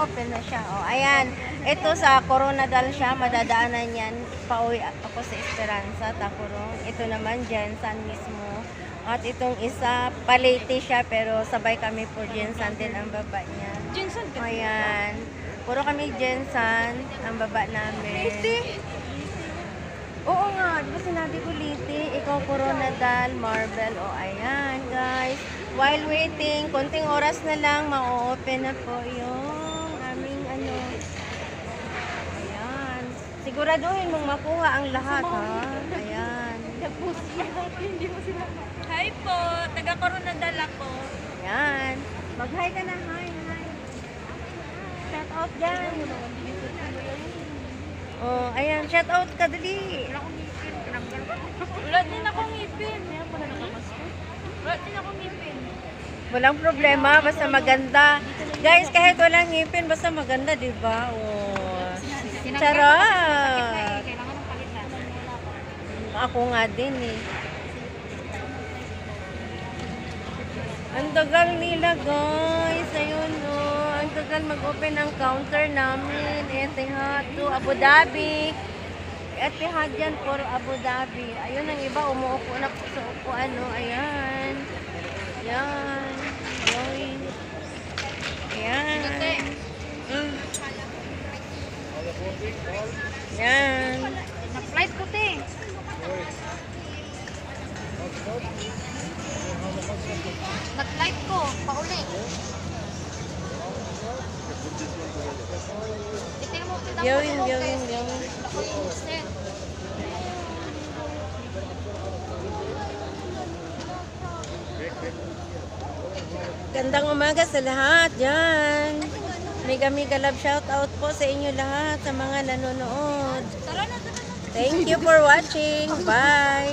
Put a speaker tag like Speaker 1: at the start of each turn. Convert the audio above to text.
Speaker 1: open na siya. Oh, ayan. Ito sa Coronadal siya, madadaanan yan. Pauwi ako sa Esperanza, Takurong. Ito naman, Jensan mismo. At itong isa, Palete siya, pero sabay kami po Jensan din ang baba niya.
Speaker 2: Jensen ka.
Speaker 1: Ayan. Puro kami Jensan, ang baba namin. Oo nga, di ba sinabi ko Liti? Ikaw Coronadal, Marble. O, ayan, guys. While waiting, konting oras na lang, ma-open na po yung aming ano. Ayan. Siguraduhin mong makuha ang lahat, ha? Ayan.
Speaker 2: Hindi mo sila. Hi po, taga Coronadal ako.
Speaker 1: Ayan. Mag-hi ka na, hi. Shout out dyan. Oh, ayan, shout out ka dali.
Speaker 2: Wala din akong ngipin. Wala din akong ngipin.
Speaker 1: Walang problema, basta maganda. Guys, kahit walang ngipin, basta maganda, di ba? Oh. Charot!
Speaker 2: Kailangan ng palitan.
Speaker 1: Ako nga din eh. Ang tagal nila, guys. Ayun, oh. Ang tagal mag-open ang counter namin. Etihad to Abu Dhabi. Etihad yan for Abu Dhabi. Ayun, ang iba umuupo na po sa upuan, no? Ayan. Ayan. Ayan. Ayan. Ayan.
Speaker 2: Na-flight ko, te. Nag-flight ko, pauli. Itin mo, kita mo.
Speaker 1: Gawin.
Speaker 2: Ako yung set.
Speaker 1: Gandang umaga sa lahat dyan. Mega love shout out po sa inyo lahat sa mga nanonood.
Speaker 2: Tara na.
Speaker 1: Thank you for watching. Bye.